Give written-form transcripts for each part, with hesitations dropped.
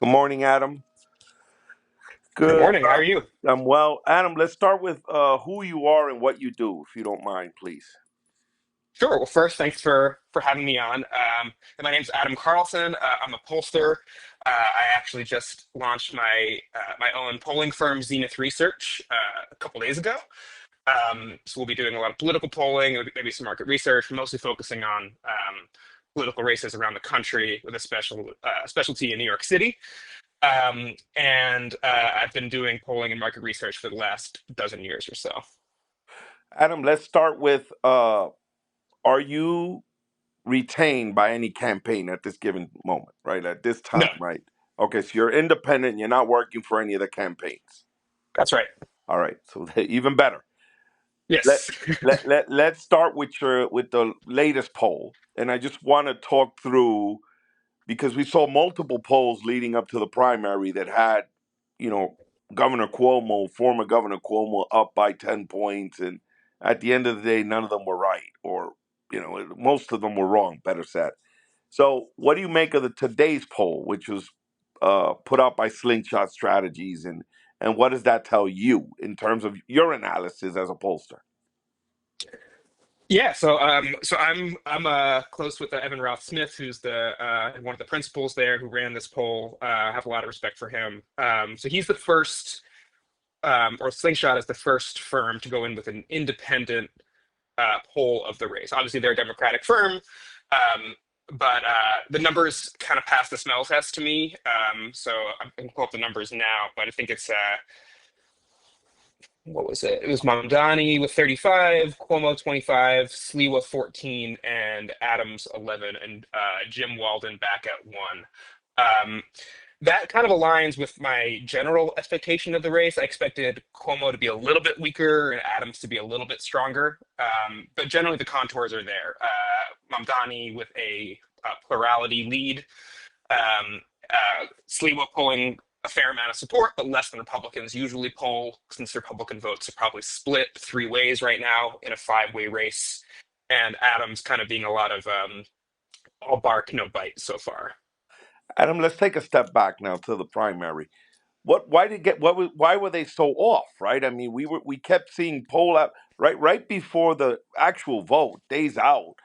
Good morning, Adam. Good Good. morning. How are you? I'm well. Adam, let's start with who you are and what you do, if you don't mind, please. Sure. Well, first, thanks for having me on. And my name's Adam Carlson. I'm a pollster. I actually just launched my own polling firm, Zenith Research, a couple days ago. So we'll be doing a lot of political polling, maybe some market research, mostly focusing on political races around the country, with a specialty in New York City. And I've been doing polling and market research for the last dozen years or so. Adam, let's start with are you retained by any campaign at this given moment, right? At this No, time, right? Okay, so you're independent, you're not working for any of the campaigns. that's right. All right, so even better. Let Yes. let's start with the latest poll. And I just want to talk through because we saw multiple polls leading up to the primary that had, you know, former Governor Cuomo, up by 10 points. And at the end of the day, none of them were right, or, most of them were wrong, better said. So, what do you make of the today's poll, which was put out by Slingshot Strategies, and what does that tell you in terms of your analysis as a pollster? Yeah, so I'm close with Evan Roth Smith, who's the one of the principals there who ran this poll. I have a lot of respect for him. So he's the first, or Slingshot is the first firm to go in with an independent poll of the race. Obviously, they're a Democratic firm, but the numbers kind of pass the smell test to me. So I can pull up the numbers now, but I think it's what was it? It was Mamdani with 35, Cuomo 25, Sliwa 14, and Adams 11, and Jim Walden back at 1. Um, that kind of aligns with my general expectation of the race. I expected Cuomo to be a little bit weaker and Adams to be a little bit stronger, but generally the contours are there. Mamdani with a plurality lead, Sliwa pulling a fair amount of support, but less than Republicans usually poll, since Republican votes are probably split three ways right now in a five-way race. And Adams kind of being a lot of all bark, no bite so far. Adam, let's take a step back now to the primary. Why were they so off, right? I mean, we kept seeing poll out right before the actual vote, days out.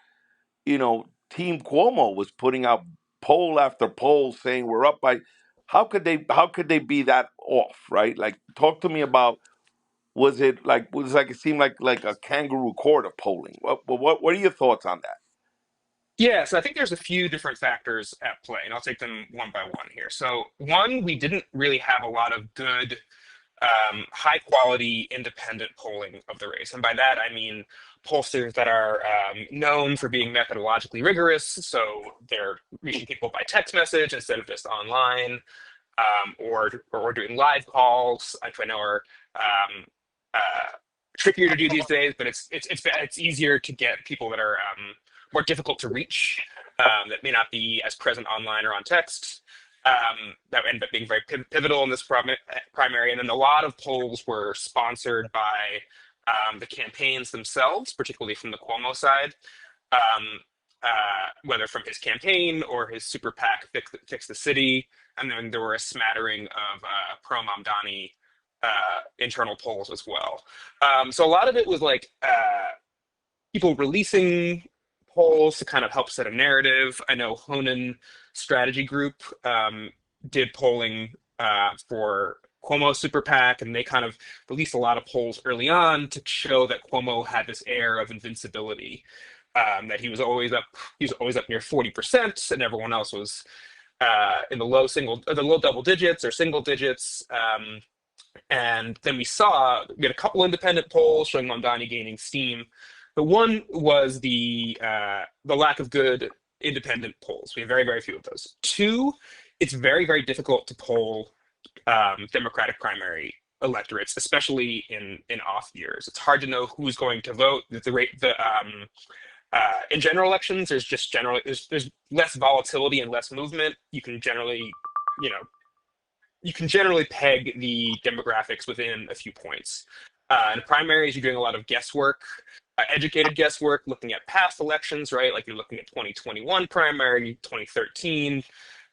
Team Cuomo was putting out poll after poll saying we're up by. How could they be that off, right? Like, talk to me about, it seemed like a kangaroo court of polling. What are your thoughts on that? Yeah, so I think there's a few different factors at play, and I'll take them one by one here. So, one, we didn't really have a lot of good high quality independent polling of the race. And by that, I mean pollsters that are known for being methodologically rigorous. So they're reaching people by text message instead of just online, or doing live calls, which I know are um, uh, trickier to do these days, but it's easier to get people that are more difficult to reach, that may not be as present online or on text. That ended up being very pivotal in this primary. And then a lot of polls were sponsored by the campaigns themselves, particularly from the Cuomo side, whether from his campaign or his super PAC, Fix the City. And then there were a smattering of pro Mamdani internal polls as well. So a lot of it was like people releasing polls to kind of help set a narrative. I know Honan Strategy Group did polling for Cuomo Super PAC, and they kind of released a lot of polls early on to show that Cuomo had this air of invincibility, that he was always up near 40%, and everyone else was in the the low double digits or single digits. And then we had a couple independent polls showing Mamdani gaining steam. The one was the lack of good independent polls. We have very, very few of those. Two, it's very, very difficult to poll Democratic primary electorates, especially in off years. It's hard to know who's going to vote. In general elections, there's less volatility and less movement. You know, you can generally peg the demographics within a few points. In primaries, you're doing a lot of guesswork, educated guesswork, looking at past elections, right? Like you're looking at 2021 primary, 2013.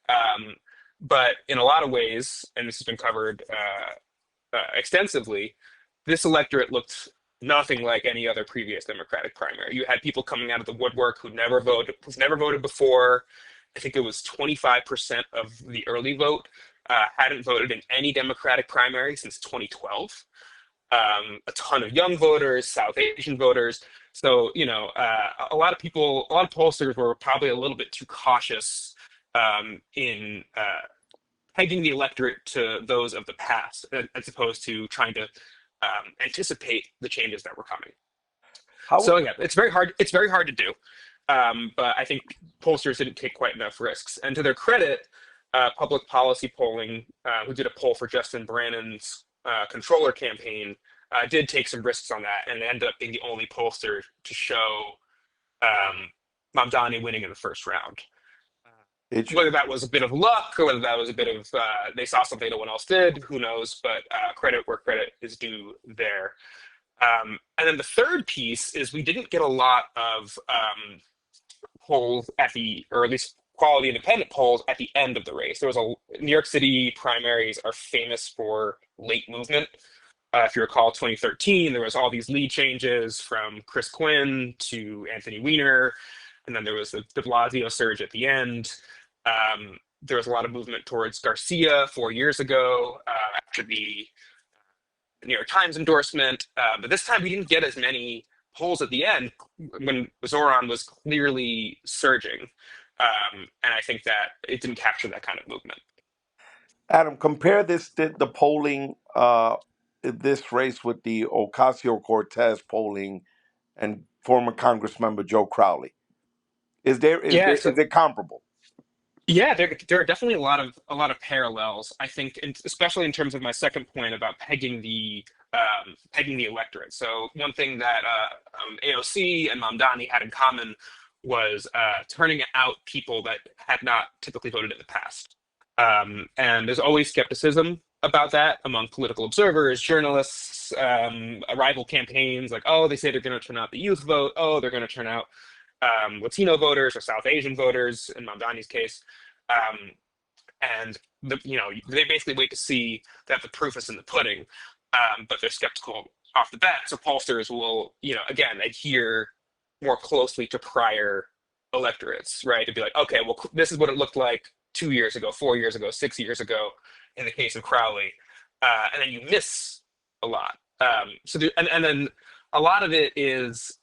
Um, But in a lot of ways, and this has been covered extensively, this electorate looked nothing like any other previous Democratic primary. You had people coming out of the woodwork who've never voted before. I think it was 25% of the early vote hadn't voted in any Democratic primary since 2012. A ton of young voters, South Asian voters. So, a lot of people, a lot of pollsters were probably a little bit too cautious in pegging the electorate to those of the past, as opposed to trying to anticipate the changes that were coming. How So yeah, it's very hard. It's very hard to do. But I think pollsters didn't take quite enough risks. And to their credit, public policy polling, who did a poll for Justin Brannon's controller campaign, did take some risks on that and ended up being the only pollster to show um, Mamdani winning in the first round. it Whether that was a bit of luck or whether that was a bit of they saw something no one else did, who knows? But credit where credit is due there. And then the third piece is we didn't get a lot of polls at the, or at least quality independent polls at the end of the race. There was a New York City primaries are famous for late movement. If you recall, 2013, there was all these lead changes from Chris Quinn to Anthony Weiner, and then there was the de Blasio surge at the end. There was a lot of movement towards Garcia 4 years ago after the New York Times endorsement. But this time we didn't get as many polls at the end when Zoran was clearly surging. And I think that it didn't capture that kind of movement. Adam, compare the polling this race with the Ocasio-Cortez polling and former Congressmember Joe Crowley. Is there is Yeah, there so is it comparable? yeah, there are definitely a lot of parallels. I think, especially in terms of my second point about pegging the electorate. So one thing that AOC and Mamdani had in common was turning out people that had not typically voted in the past. And there's always skepticism about that among political observers, journalists, rival campaigns. Like, oh, they say they're going to turn out the youth vote. Oh, they're going to turn out Latino voters or South Asian voters in Mamdani's case. Um, and they basically wait to see that the proof is in the pudding, but they're skeptical off the bat. So pollsters will, again, adhere more closely to prior electorates, right? To be like, okay, well, this is what it looked like 2 years ago, 4 years ago, 6 years ago, in the case of Crowley, and then you miss a lot. And then a lot of it is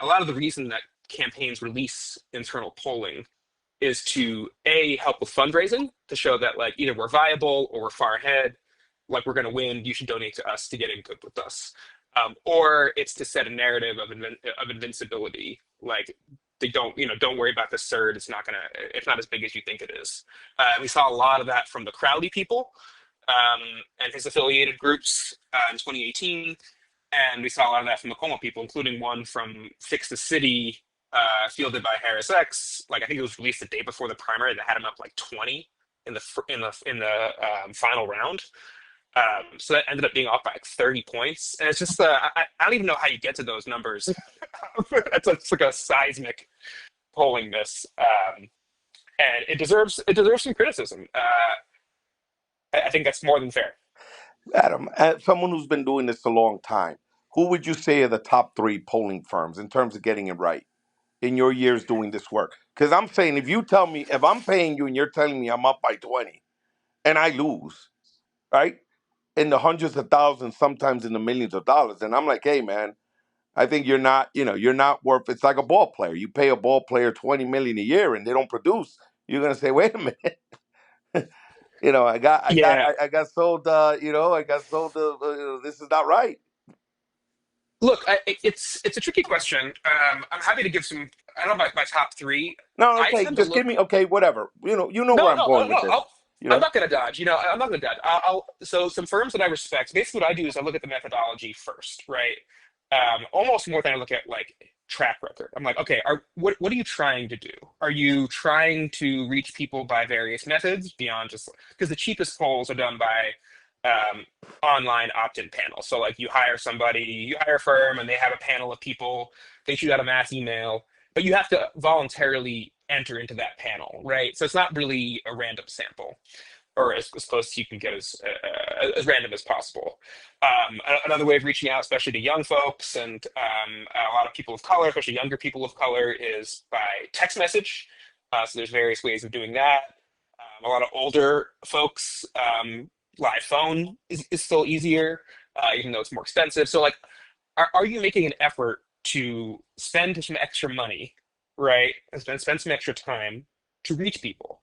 a lot of the reason that campaigns release internal polling is to help with fundraising, to show that like either we're viable or we're far ahead, like we're going to win, you should donate to us to get in good with us, or it's to set a narrative of invincibility, like they don't worry about the surge, it's not as big as you think it is. We saw a lot of that from the Crowley people and his affiliated groups in 2018. And we saw a lot of that from the Cuomo people, including one from Fix the City, fielded by Harris X. Like I think it was released the day before the primary that had him up like 20 in the final round. So that ended up being off by like 30 points, and it's just I don't even know how you get to those numbers. It's like a seismic polling miss, and it deserves some criticism. I think that's more than fair. Adam, as someone who's been doing this a long time, who would you say are the top three polling firms in terms of getting it right in your years doing this work? Because I'm saying, if I'm paying you and you're telling me I'm up by 20 and I lose, right, in the hundreds of thousands, sometimes in the millions of dollars, and I'm like, hey, man, I think you're not worth. It's like a ball player. You pay a ball player 20 million a year and they don't produce. You're gonna say, wait a minute. Yeah. I got sold. I got sold. This is not right. Look, it's a tricky question. I'm happy to give some. I don't know about my top three. No, I okay, tend to just give look. me. Okay, whatever. You know where No, I'm no, going no, with no. this. You I'm know. not going to dodge. I'm not going to dodge. So some firms that I respect. Basically, what I do is I look at the methodology first, right? Almost more than I look at like track record. I'm like, okay, what are you trying to do? Are you trying to reach people by various methods beyond just because the cheapest polls are done by online opt-in panels. So like you hire a firm, and they have a panel of people. They shoot out a mass email, but you have to voluntarily enter into that panel, right? So it's not really a random sample. or as close as you can get as random as possible. Another way of reaching out, especially to young folks and a lot of people of color, especially younger people of color, is by text message. So there's various ways of doing that. A lot of older folks, live phone is still easier, even though it's more expensive. So, like, are you making an effort to spend some extra money, right? And spend some extra time to reach people,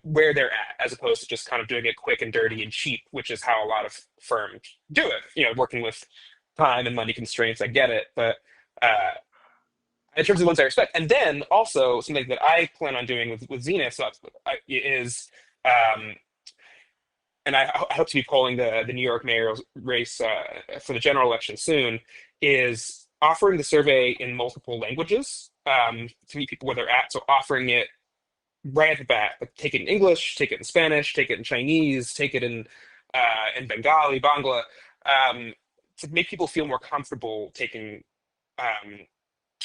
where they're at, as opposed to just kind of doing it quick and dirty and cheap, which is how a lot of firms do it. Working with time and money constraints. I get it, but uh, in terms of the ones I respect. And then also something that I plan on doing with Zenith is, um, and I hope to be polling the New York mayoral race for the general election soon, is offering the survey in multiple languages to meet people where they're at. So offering it right at the bat, like take it in English, take it in Spanish, take it in Chinese, take it in Bengali, Bangla, to make people feel more comfortable taking um,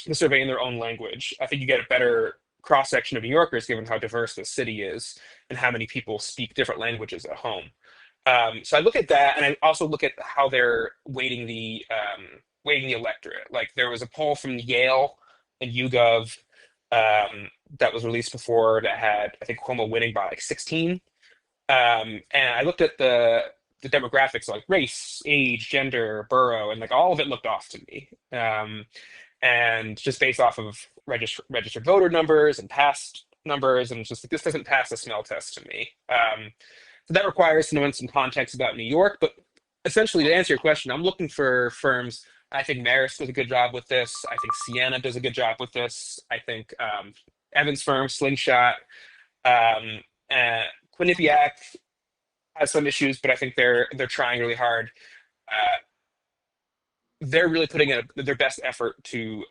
the survey in their own language. I think you get a better cross section of New Yorkers given how diverse the city is and how many people speak different languages at home. So I look at that, and I also look at how they're weighting the electorate. Like there was a poll from Yale and YouGov that was released before that had I think Cuomo winning by like 16. And I looked at the demographics like race, age, gender, borough, and like all of it looked off to me. And just based off of registered voter numbers and past numbers, and it's just like this doesn't pass the smell test to me. So that requires knowing some context about New York, but essentially to answer your question, I'm looking for firms. I think Marist does a good job with this. I think Sienna does a good job with this. I think Evans' firm, Slingshot, um, uh, Quinnipiac has some issues, but I think they're trying really hard. Uh, they're really putting in their best effort to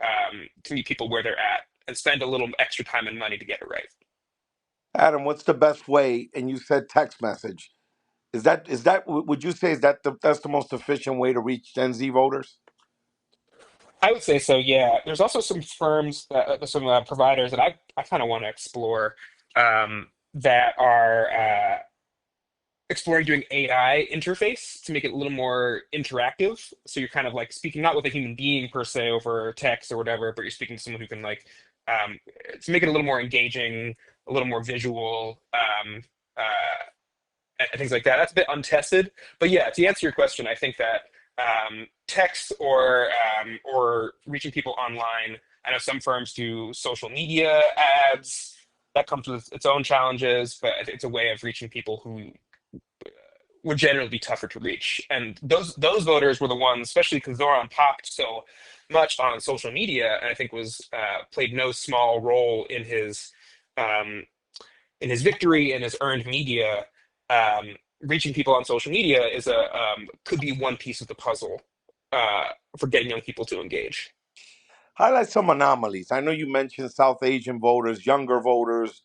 meet people where they're at and spend a little extra time and money to get it right. Adam, what's the best way? And you said text message. Would you say that's the most efficient way to reach Gen Z voters? I would say so, yeah. There's also some firms some providers that I kind of want to explore that are exploring doing AI interface to make it a little more interactive. So you're kind of like speaking not with a human being per se over text or whatever, but you're speaking to someone who can like um, to make it a little more engaging, a little more visual, and things like that. That's a bit untested, but yeah. To answer your question, I think that text or reaching people online. I know some firms do social media ads. That comes with its own challenges, but it's a way of reaching people who would generally be tougher to reach. And those voters were the ones, especially because Zoran popped so much on social media, and I think was played no small role um, in his victory and his earned media. Um, Reaching people on social media is a could be one piece of the puzzle for getting young people to engage. Highlight some anomalies. I know you mentioned South Asian voters, younger voters,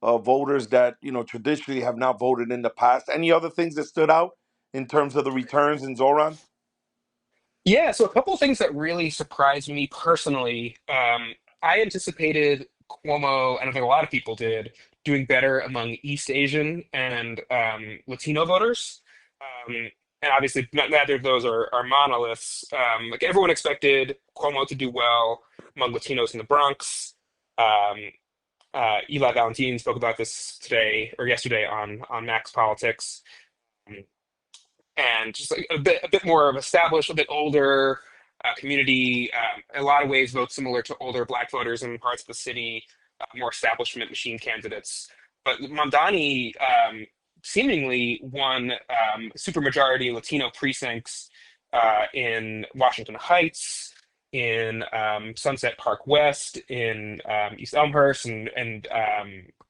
voters that traditionally have not voted in the past. Any other things that stood out in terms of the returns in Zoran? Yeah, so a couple of things that really surprised me personally. I anticipated Cuomo, and I think a lot of people did, doing better among East Asian and Latino voters. Um, and obviously, neither of those are monoliths. Like everyone expected Cuomo to do well among Latinos in the Bronx. Um, Eli Valentin spoke about this today or yesterday on Max Politics. Um, and just like a bit more of established, a bit older community. In a lot of ways, vote similar to older Black voters in parts of the city, more establishment machine candidates. But Mamdani seemingly won supermajority Latino precincts in Washington Heights, in Sunset Park West, in East Elmhurst, and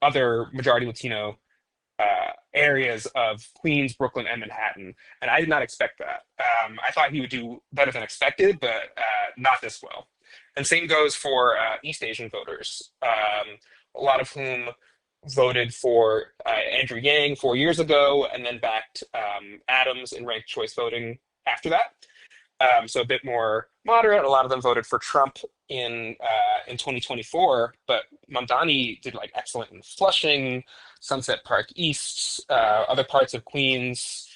other majority Latino areas of Queens, Brooklyn, and Manhattan. And I did not expect that. I thought he would do better than expected, but not this well. And same goes for East Asian voters, a lot of whom voted for Andrew Yang 4 years ago and then backed Adams in ranked choice voting after that. So a bit more moderate. A lot of them voted for Trump in 2024, but Mamdani did like excellent in Flushing, Sunset Park East, other parts of Queens,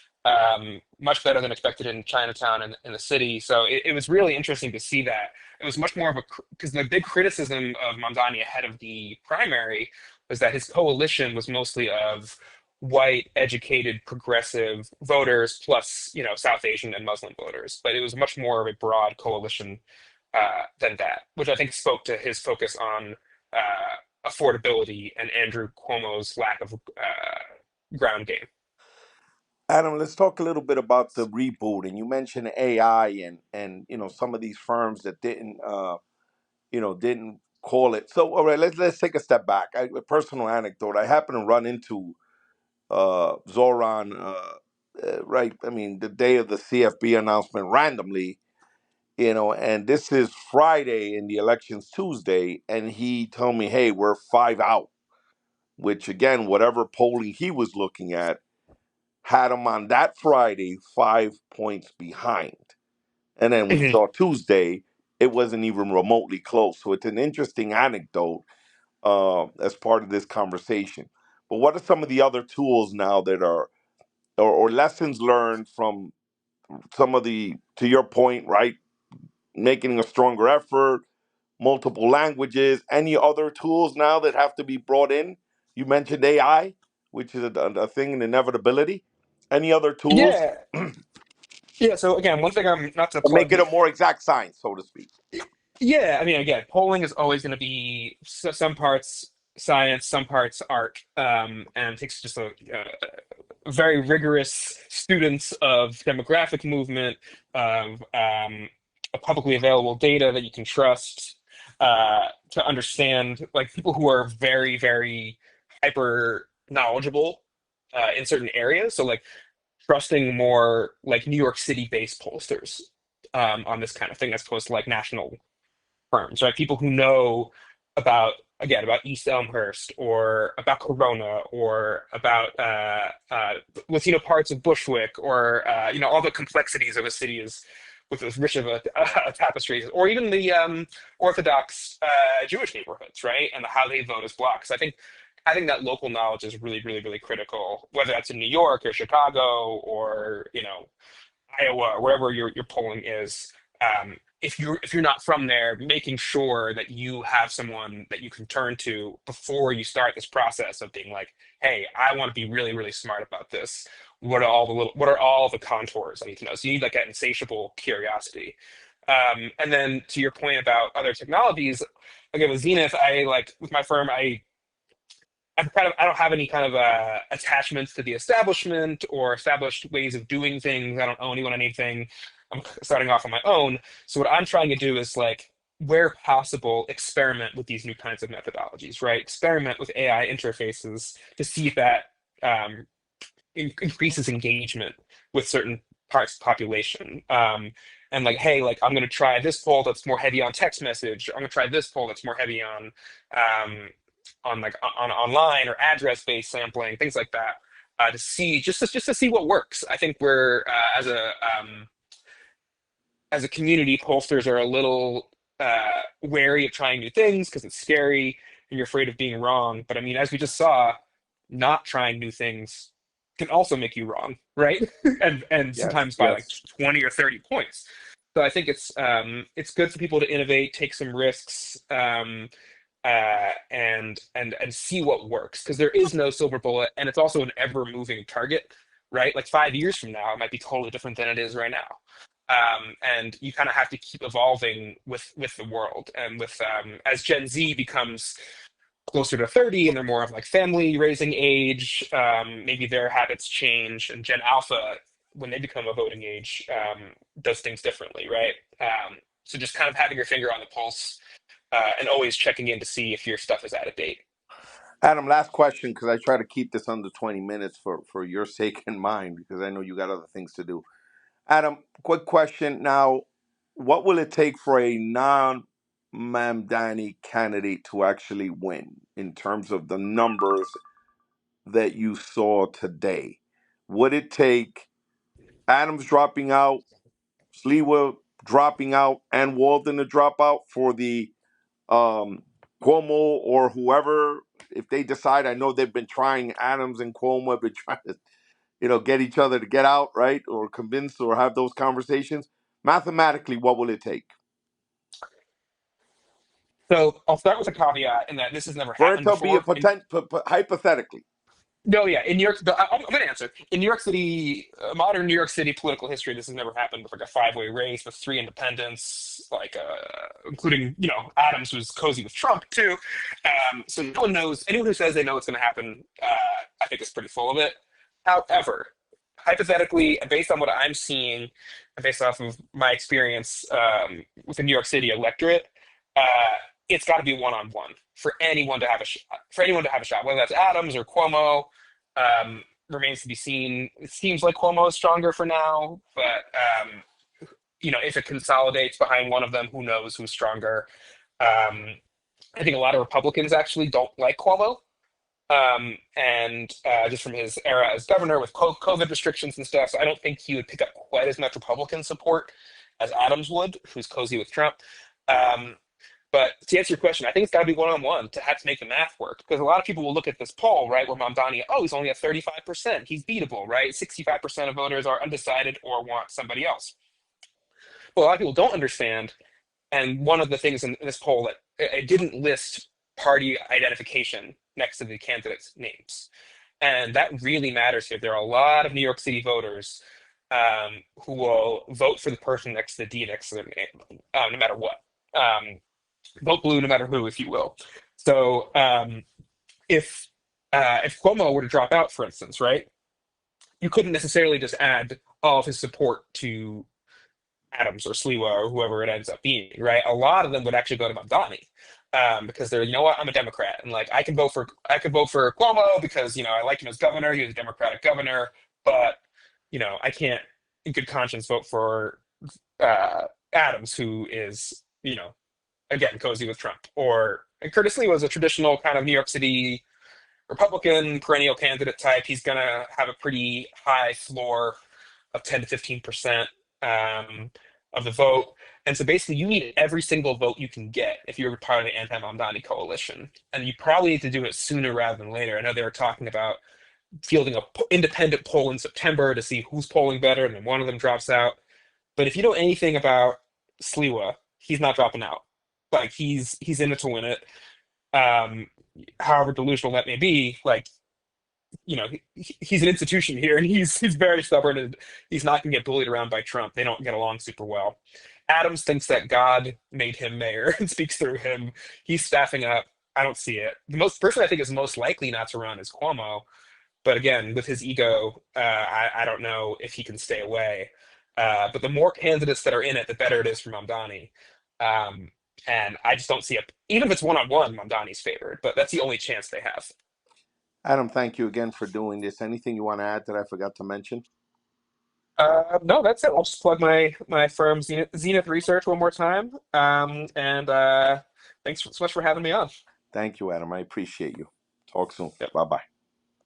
much better than expected in Chinatown and in the city. So it was really interesting to see that. It was much more of a, because the big criticism of Mamdani ahead of the primary was that his coalition was mostly of white, educated, progressive voters plus, South Asian and Muslim voters. But it was much more of a broad coalition than that, which I think spoke to his focus on affordability and Andrew Cuomo's lack of ground game. Adam, let's talk a little bit about the reboot. And you mentioned AI and some of these firms that didn't call it. So all right, let's take a step back. A personal anecdote. I happened to run into Zoran, right? I mean, the day of the CFB announcement randomly, and this is Friday and the election's Tuesday, and he told me, "Hey, we're 5 out," which again, whatever polling he was looking at had him on that Friday 5 points behind. And then we Mhm. saw Tuesday, it wasn't even remotely close. So it's an interesting anecdote as part of this conversation. But what are some of the other tools now that are, or lessons learned from some of the, to your point, right? Making a stronger effort, multiple languages, any other tools now that have to be brought in? You mentioned AI, which is a thing in inevitability. Any other tools Yeah, yeah. So again, one thing I'm not to to make plug. it a more exact science, so to speak? Yeah, I mean, again, polling is always going to be some parts science, some parts art, and it takes just very rigorous students of demographic movement, of publicly available data that you can trust, to understand, like people who are very, very hyper knowledgeable in certain areas. So, like trusting more like New York City-based pollsters on this kind of thing, as opposed to like national firms, right? People who know about, again, about East Elmhurst or about Corona or about Latino parts of Bushwick or all the complexities of a city is with as rich of a tapestry, or even the Orthodox Jewish neighborhoods, right, and how they vote as blocks. I think that local knowledge is really, really, really critical, whether that's in New York or Chicago or Iowa or wherever your polling is. If you're not from there, making sure that you have someone that you can turn to before you start this process of being like, hey, I want to be really, really smart about this. What are all the contours I need to know? So you need like that insatiable curiosity. And then to your point about other technologies, again with Zenith, I like with my firm, I don't have any kind of attachments to the establishment or established ways of doing things. I don't owe anyone anything. I'm starting off on my own. So what I'm trying to do is like, where possible, experiment with these new kinds of methodologies, right? Experiment with AI interfaces to see if that um, increases engagement with certain parts of the population. And like, hey, like I'm going to try this poll that's more heavy on text message. I'm going to try this poll that's more heavy um, on like on online or address based sampling, things like that, to see just to see what works. I think we're as a community, pollsters are a little wary of trying new things because it's scary and you're afraid of being wrong. But I mean, as we just saw, not trying new things can also make you wrong, right? and Yes, sometimes by like yes. 20 or 30 points. So I think it's good for people to innovate, take some risks, and see what works because there is no silver bullet, and it's also an ever moving target, right? Like 5 years from now, it might be totally different than it is right now. And you kind of have to keep evolving with the world, and with as Gen Z becomes closer to 30 and they're more of like family raising age, maybe their habits change, and Gen Alpha, when they become a voting age, does things differently, right? So just kind of having your finger on the pulse, and always checking in to see if your stuff is out of date. Adam, last question, because I try to keep this under 20 minutes for your sake and mine, because I know you got other things to do. Adam, quick question. Now, what will it take for a non Mamdani candidate to actually win in terms of the numbers that you saw today? Would it take Adams dropping out, Sliwa dropping out, and Walden to drop out for the um, Cuomo or whoever if they decide, I know they've been trying, Adams and Cuomo have been trying to, get each other to get out, right, or convince or have those conversations. Mathematically, what will it take So I'll start with a caveat in that this has never for it happened to be a before. hypothetically? No, yeah, in New York, I'm going to answer. In New York City, modern New York City political history, this has never happened with like a five-way race with three independents, like including Adams was cozy with Trump too. So no one knows. Anyone who says they know what's going to happen, I think is pretty full of it. However, hypothetically, based on what I'm seeing, and based off of my experience with the New York City electorate, uh, it's got to be one-on-one for anyone to have a for anyone to have a shot, whether that's Adams or Cuomo. Remains to be seen. It seems like Cuomo is stronger for now, but if it consolidates behind one of them, who knows who's stronger? Um, I think a lot of Republicans actually don't like Cuomo, and just from his era as governor with COVID restrictions and stuff. So I don't think he would pick up quite as much Republican support as Adams would, who's cozy with Trump. Um, but to answer your question, I think it's got to be one-on-one to have to make the math work. Because a lot of people will look at this poll, right, where Mamdani, oh, he's only at 35%. He's beatable, right? 65% of voters are undecided or want somebody else. Well, a lot of people don't understand. And one of the things in this poll that it didn't list party identification next to the candidates' names. And that really matters here. There are a lot of New York City voters who will vote for the person next to the D next to their name, no matter what. Vote blue no matter who, if you will. So if Cuomo were to drop out, for instance, right, you couldn't necessarily just add all of his support to Adams or Sliwa or whoever it ends up being, right? A lot of them would actually go to Mamdani because they're, what, I'm a Democrat and like I could vote for Cuomo because I like him as governor. He was a Democratic governor, but I can't in good conscience vote for Adams, who is again cozy with Trump. Or and Curtis Lee was a traditional kind of New York City Republican perennial candidate type. He's gonna have a pretty high floor of 10 to 15% of the vote. And so basically, you need every single vote you can get if you're part of the anti-Mamdani coalition. And you probably need to do it sooner rather than later. I know they were talking about fielding a independent poll in September to see who's polling better, and then one of them drops out. But if you know anything about Sliwa, he's not dropping out. Like he's in it to win it. Um, However delusional that may be, like he's an institution here, and he's very stubborn, and he's not going to get bullied around by Trump. They don't get along super well. Adams thinks that God made him mayor and speaks through him. He's staffing up. I don't see it. The most person I think is most likely not to run is Cuomo, but again, with his ego, I don't know if he can stay away. But the more candidates that are in it, the better it is for Mamdani. Um, and I just don't see it. Even if it's one-on-one, Mamdani's favored, but that's the only chance they have. Adam, thank you again for doing this. Anything you want to add that I forgot to mention? No, that's it. I'll just plug my firm Zenith Research one more time. And thanks so much for having me on. Thank you, Adam. I appreciate you. Talk soon. Yep. Bye bye.